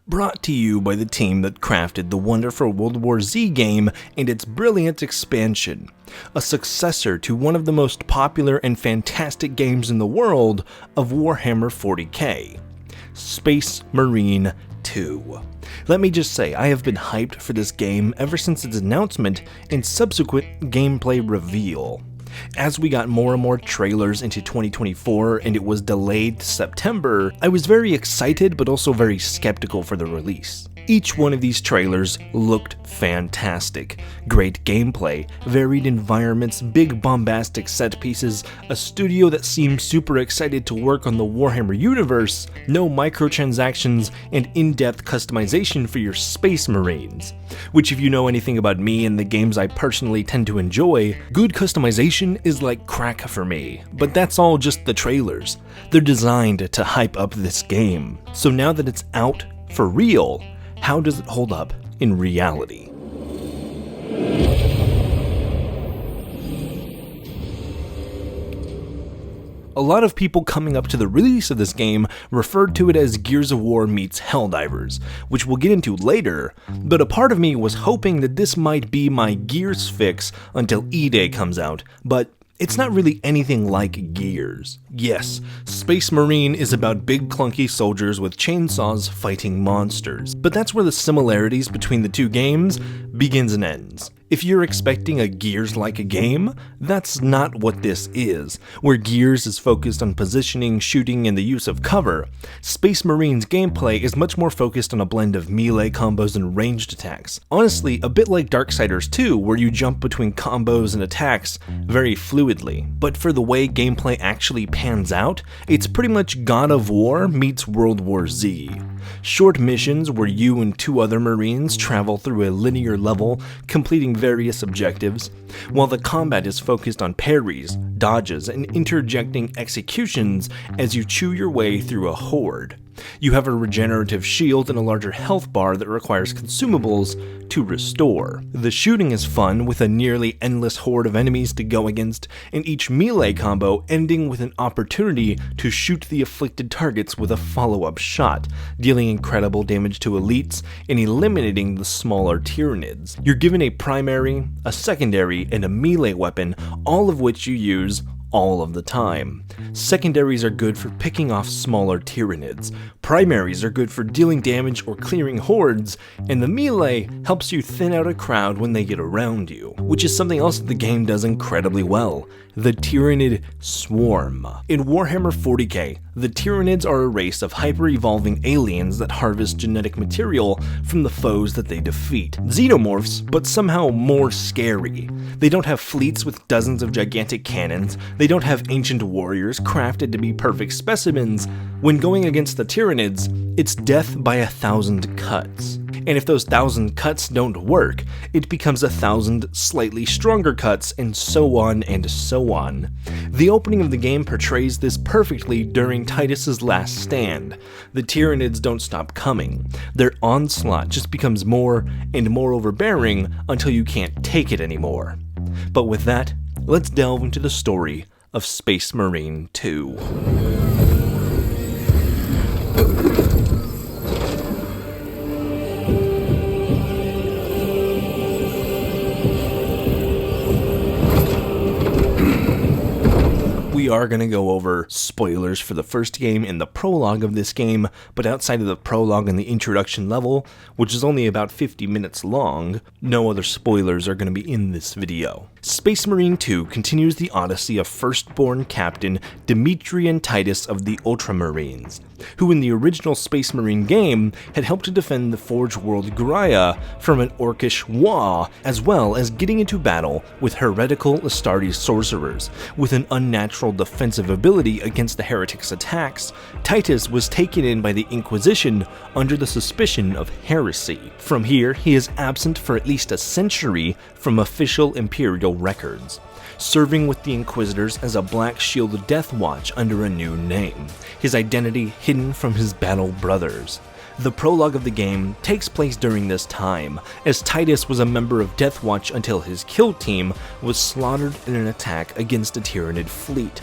brought to you by the team that crafted the wonderful World War Z game and its brilliant expansion, a successor to one of the most popular and fantastic games in the world of Warhammer 40k, Space Marine 2. Let me just say, I have been hyped for this game ever since its announcement and subsequent gameplay reveal. As we got more and more trailers into 2024 and it was delayed to September, I was very excited but also very skeptical for the release. Each one of these trailers looked fantastic. Great gameplay, varied environments, big bombastic set pieces, a studio that seemed super excited to work on the Warhammer universe, no microtransactions, and in-depth customization for your Space Marines. Which, if you know anything about me and the games I personally tend to enjoy, good customization is like crack for me. But that's all just the trailers. They're designed to hype up this game. So now that it's out for real, how does it hold up in reality? A lot of people coming up to the release of this game referred to it as Gears of War meets Helldivers, which we'll get into later, but a part of me was hoping that this might be my Gears fix until E-Day comes out, but it's not really anything like Gears. Yes, Space Marine is about big clunky soldiers with chainsaws fighting monsters, but that's where the similarities between the two games begins and ends. If you're expecting a Gears-like game, that's not what this is. Where Gears is focused on positioning, shooting, and the use of cover, Space Marine's gameplay is much more focused on a blend of melee combos and ranged attacks. Honestly, a bit like Darksiders 2, where you jump between combos and attacks very fluidly. But for the way gameplay actually pans out, it's pretty much God of War meets World War Z. Short missions where you and two other Marines travel through a linear level, completing various objectives, while the combat is focused on parries, dodges, and interjecting executions as you chew your way through a horde. You have a regenerative shield and a larger health bar that requires consumables to restore. The shooting is fun, with a nearly endless horde of enemies to go against, and each melee combo ending with an opportunity to shoot the afflicted targets with a follow-up shot, dealing incredible damage to elites and eliminating the smaller Tyranids. You're given a primary, a secondary, and a melee weapon, all of which you use all of the time. Secondaries are good for picking off smaller Tyranids, primaries are good for dealing damage or clearing hordes, and the melee helps you thin out a crowd when they get around you, which is something else that the game does incredibly well: the Tyranid Swarm. In Warhammer 40k, the Tyranids are a race of hyper-evolving aliens that harvest genetic material from the foes that they defeat. Xenomorphs, but somehow more scary. They don't have fleets with dozens of gigantic cannons, they don't have ancient warriors crafted to be perfect specimens. When going against the Tyranids, it's death by 1,000 cuts. And if those 1,000 cuts don't work, it becomes 1,000 slightly stronger cuts, and so on and so on. The opening of the game portrays this perfectly during Titus's last stand. The Tyranids don't stop coming. Their onslaught just becomes more and more overbearing until you can't take it anymore. But with that, let's delve into the story of Space Marine 2. We are going to go over spoilers for the first game and the prologue of this game, but outside of the prologue and the introduction level, which is only about 50 minutes long, no other spoilers are going to be in this video. Space Marine 2 continues the odyssey of firstborn captain Demetrian Titus of the Ultramarines, who in the original Space Marine game had helped to defend the Forge world Graia from an orcish Wa, as well as getting into battle with heretical Astartes sorcerers. With an unnatural defensive ability against the heretics' attacks, Titus was taken in by the Inquisition under the suspicion of heresy. From here, he is absent for at least a century from official Imperial records, serving with the Inquisitors as a Black Shield Death Watch under a new name, his identity hidden from his battle brothers. The prologue of the game takes place during this time, as Titus was a member of Death Watch until his kill team was slaughtered in an attack against a Tyranid fleet,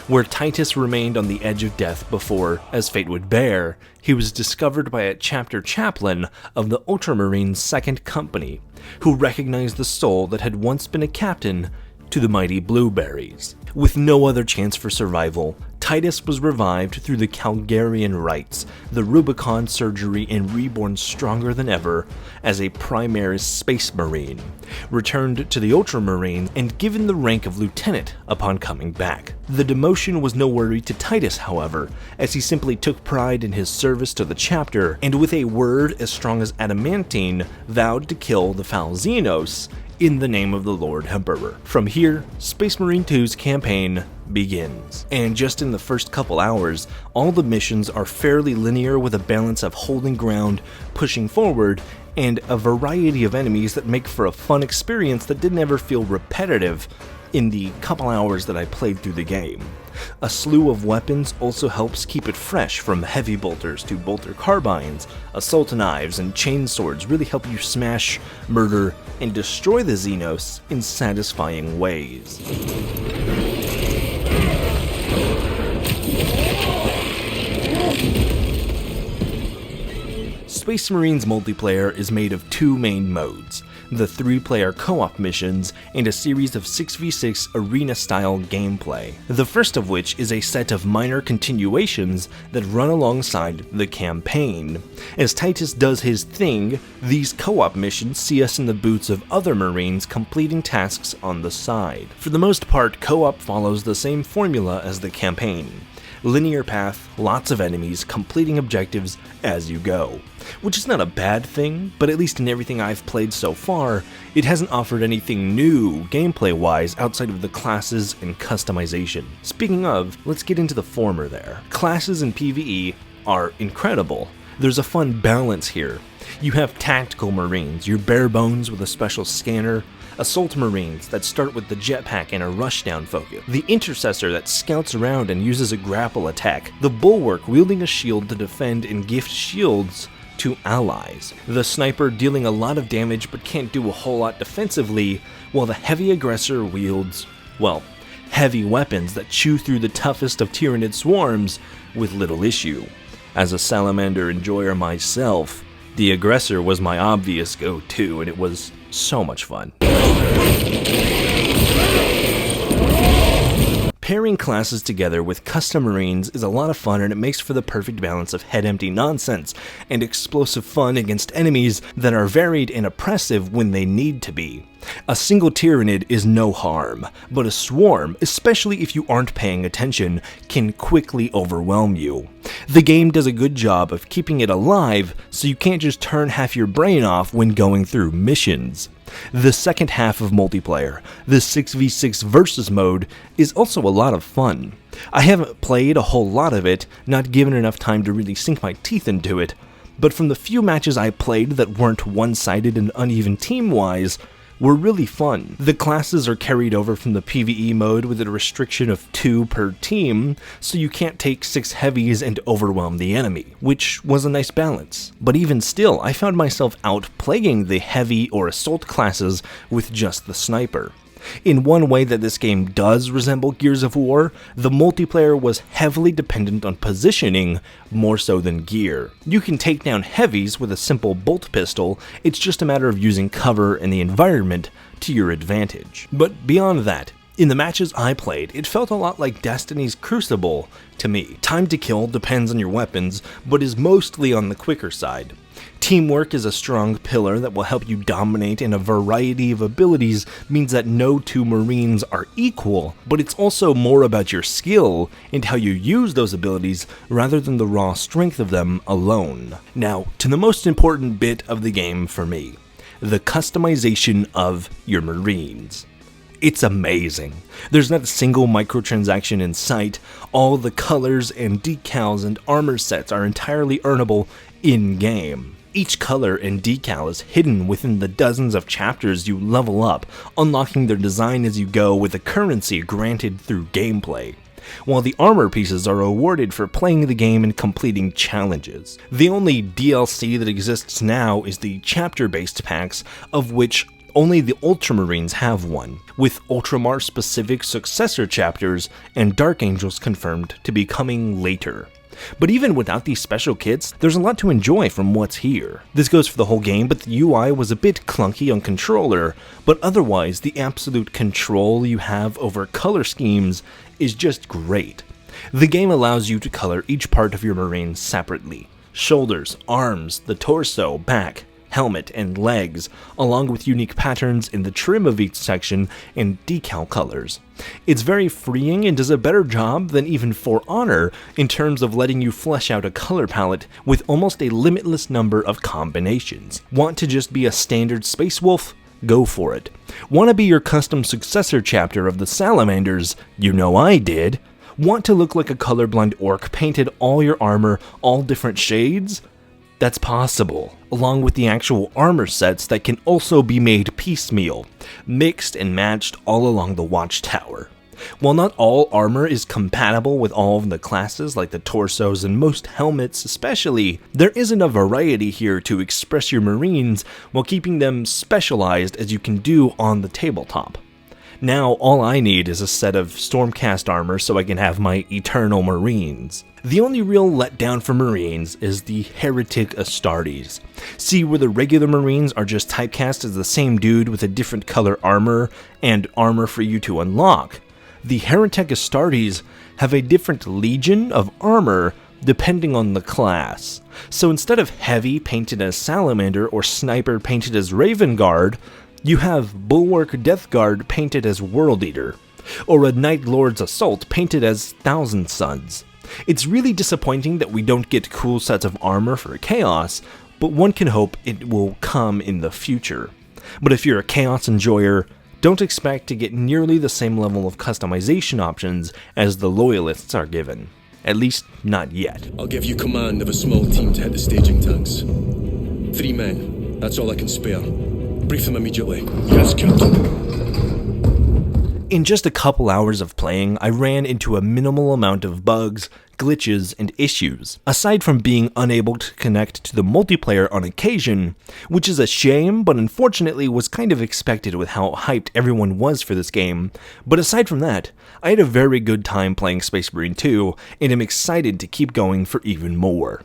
where Titus remained on the edge of death before, as fate would bear, he was discovered by a chapter chaplain of the Ultramarines' 2nd Company, who recognized the soul that had once been a captain to the mighty Blueberries. With no other chance for survival, Titus was revived through the Calgarian rites, the Rubicon surgery, and reborn stronger than ever as a Primaris Space Marine, returned to the Ultramarines, and given the rank of lieutenant upon coming back. The demotion was no worry to Titus, however, as he simply took pride in his service to the chapter, and with a word as strong as adamantine, vowed to kill the Falzinos in the name of the Lord Emperor. From here, Space Marine 2's campaign begins. And just in the first couple hours, all the missions are fairly linear with a balance of holding ground, pushing forward, and a variety of enemies that make for a fun experience that didn't ever feel repetitive in the couple hours that I played through the game. A slew of weapons also helps keep it fresh, from heavy bolters to bolter carbines. Assault knives and chain swords really help you smash, murder, and destroy the Xenos in satisfying ways. Space Marines multiplayer is made of 2 main modes: the 3-player co-op missions and a series of 6v6 arena-style gameplay. The first of which is a set of minor continuations that run alongside the campaign. As Titus does his thing, these co-op missions see us in the boots of other Marines completing tasks on the side. For the most part, co-op follows the same formula as the campaign. Linear path, lots of enemies, completing objectives as you go. Which is not a bad thing, but at least in everything I've played so far, it hasn't offered anything new gameplay-wise outside of the classes and customization. Speaking of, let's get into the former there. Classes in PvE are incredible. There's a fun balance here. You have tactical Marines, your bare bones with a special scanner, Assault Marines that start with the jetpack and a rushdown focus, the Intercessor that scouts around and uses a grapple attack, the Bulwark wielding a shield to defend and gift shields to allies, the Sniper dealing a lot of damage but can't do a whole lot defensively, while the Heavy Aggressor wields, well, heavy weapons that chew through the toughest of Tyranid swarms with little issue. As a Salamander enjoyer myself, the Aggressor was my obvious go-to, and it was so much fun. Pairing classes together with custom Marines is a lot of fun, and it makes for the perfect balance of head-empty nonsense and explosive fun against enemies that are varied and oppressive when they need to be. A single Tyranid is no harm, but a swarm, especially if you aren't paying attention, can quickly overwhelm you. The game does a good job of keeping it alive, so you can't just turn half your brain off when going through missions. The second half of multiplayer, the 6v6 versus mode, is also a lot of fun. I haven't played a whole lot of it, not given enough time to really sink my teeth into it, but from the few matches I played that weren't one-sided and uneven team-wise, were really fun. The classes are carried over from the PvE mode with a restriction of 2 per team, so you can't take 6 heavies and overwhelm the enemy, which was a nice balance. But even still, I found myself outplaying the heavy or assault classes with just the Sniper. In one way that this game does resemble Gears of War, the multiplayer was heavily dependent on positioning more so than gear. You can take down heavies with a simple bolt pistol, it's just a matter of using cover and the environment to your advantage. But beyond that, in the matches I played, it felt a lot like Destiny's Crucible to me. Time to kill depends on your weapons, but is mostly on the quicker side. Teamwork is a strong pillar that will help you dominate, and a variety of abilities means that no 2 Marines are equal, but it's also more about your skill and how you use those abilities rather than the raw strength of them alone. Now, to the most important bit of the game for me, the customization of your Marines. It's amazing. There's not a single microtransaction in sight. All the colors and decals and armor sets are entirely earnable in-game. Each color and decal is hidden within the dozens of chapters you level up, unlocking their design as you go with a currency granted through gameplay. while the armor pieces are awarded for playing the game and completing challenges. The only DLC that exists now is the chapter-based packs, of which only the Ultramarines have one, with Ultramar-specific successor chapters and Dark Angels confirmed to be coming later. But even without these special kits, there's a lot to enjoy from what's here. This goes for the whole game, but the UI was a bit clunky on controller, but otherwise the absolute control you have over color schemes is just great. The game allows you to color each part of your Marines separately: shoulders, arms, the torso, back, helmet, and legs, along with unique patterns in the trim of each section and decal colors. It's very freeing and does a better job than even For Honor in terms of letting you flesh out a color palette with almost a limitless number of combinations. Want to just be a standard Space Wolf? Go for it. Want to be your custom successor chapter of the Salamanders? You know I did. Want to look like a colorblind orc, painted all your armor all different shades? That's possible, along with the actual armor sets that can also be made piecemeal, mixed and matched all along the watchtower. While not all armor is compatible with all of the classes, like the torsos and most helmets especially, there isn't a variety here to express your Marines while keeping them specialized as you can do on the tabletop. Now all I need is a set of Stormcast armor so I can have my Eternal Marines. The only real letdown for Marines is the Heretic Astartes. See, where the regular Marines are just typecast as the same dude with a different color armor and armor for you to unlock, the Heretic Astartes have a different legion of armor depending on the class. So instead of Heavy painted as Salamander or Sniper painted as Raven Guard, you have Bulwark Death Guard painted as World Eater, or a Night Lord's Assault painted as Thousand Suns. It's really disappointing that we don't get cool sets of armor for Chaos, but one can hope it will come in the future. But if you're a Chaos enjoyer, don't expect to get nearly the same level of customization options as the Loyalists are given. At least, not yet. I'll give you command of a small team to hit the staging tanks. 3 men, that's all I can spare. Brief them immediately. Yes, Captain. In just a couple hours of playing, I ran into a minimal amount of bugs, glitches, and issues, aside from being unable to connect to the multiplayer on occasion, which is a shame, but unfortunately was kind of expected with how hyped everyone was for this game. But aside from that, I had a very good time playing Space Marine 2, and am excited to keep going for even more.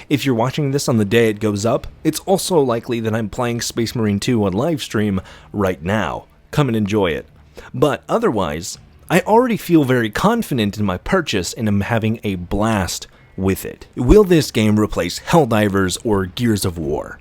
If you're watching this on the day it goes up, it's also likely that I'm playing Space Marine 2 on livestream right now. Come and enjoy it. But otherwise, I already feel very confident in my purchase and am having a blast with it. Will this game replace Helldivers or Gears of War?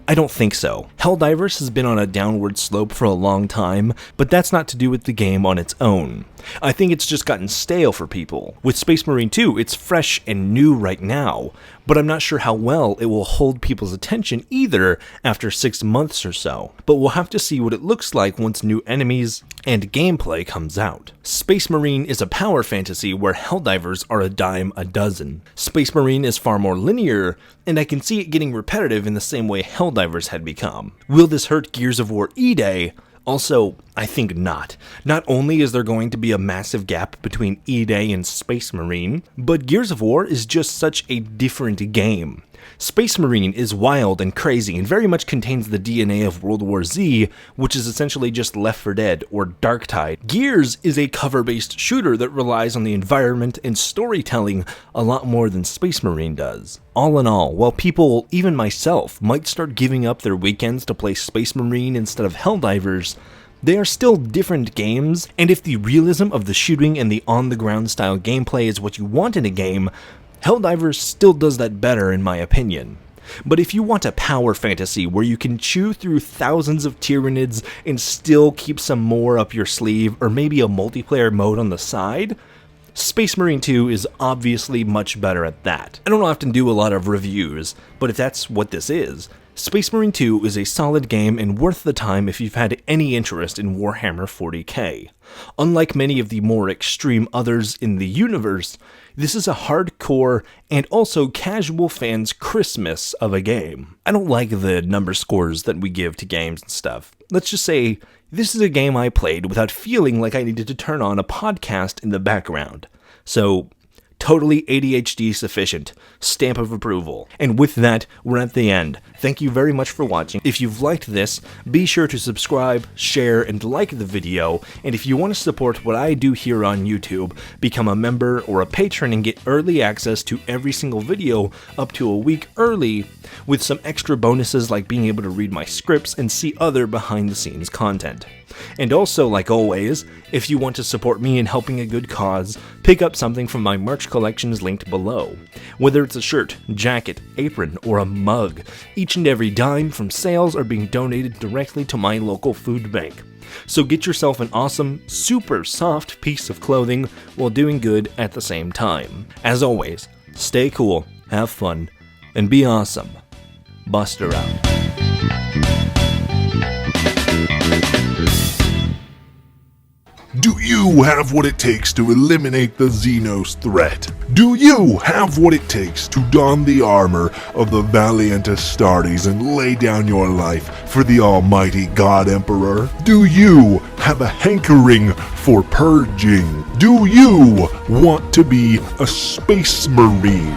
I don't think so. Helldivers has been on a downward slope for a long time, but that's not to do with the game on its own. I think it's just gotten stale for people. With Space Marine 2, it's fresh and new right now, but I'm not sure how well it will hold people's attention either after 6 months or so. But we'll have to see what it looks like once new enemies and gameplay comes out. Space Marine is a power fantasy where Helldivers are a dime a dozen. Space Marine is far more linear, and I can see it getting repetitive in the same way Helldivers had become. Will this hurt Gears of War E-Day? Also, I think not. Not only is there going to be a massive gap between E-Day and Space Marine, but Gears of War is just such a different game. Space Marine is wild and crazy and very much contains the DNA of World War Z, which is essentially just Left 4 Dead or Darktide. Gears is a cover-based shooter that relies on the environment and storytelling a lot more than Space Marine does. All in all, while people, even myself, might start giving up their weekends to play Space Marine instead of Helldivers, they are still different games, and if the realism of the shooting and the on-the-ground style gameplay is what you want in a game, Helldivers still does that better in my opinion. But if you want a power fantasy where you can chew through thousands of Tyranids and still keep some more up your sleeve, or maybe a multiplayer mode on the side, Space Marine 2 is obviously much better at that. I don't often do a lot of reviews, but if that's what this is, Space Marine 2 is a solid game and worth the time if you've had any interest in Warhammer 40k. Unlike many of the more extreme others in the universe, this is a hardcore and also casual fans' Christmas of a game. I don't like the number scores that we give to games and stuff. Let's just say, this is a game I played without feeling like I needed to turn on a podcast in the background. So, totally ADHD sufficient. Stamp of approval. And with that, we're at the end. Thank you very much for watching. If you've liked this, be sure to subscribe, share, and like the video. And if you want to support what I do here on YouTube, become a member or a patron and get early access to every single video up to a week early, with some extra bonuses like being able to read my scripts and see other behind-the-scenes content. And also, like always, if you want to support me in helping a good cause, pick up something from my merch collections linked below. Whether it's a shirt, jacket, apron, or a mug, each and every dime from sales are being donated directly to my local food bank. So get yourself an awesome, super soft piece of clothing while doing good at the same time. As always, stay cool, have fun, and be awesome. Buster out. Do you have what it takes to eliminate the Xenos threat? Do you have what it takes to don the armor of the valiant Astartes and lay down your life for the almighty God Emperor? Do you have a hankering for purging? Do you want to be a space marine?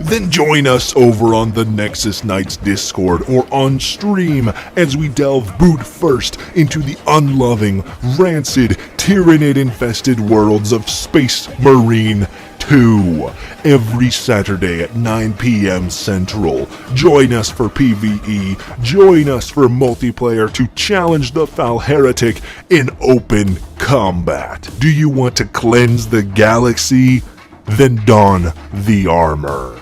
Then join us over on the Nexus Knights Discord or on stream as we delve boot first into the unloving, rancid, tyrannid-infested worlds of Space Marine 2 every Saturday at 9 p.m. Central. Join us for PvE, join us for multiplayer to challenge the foul heretic in open combat. Do you want to cleanse the galaxy? Then don the armor.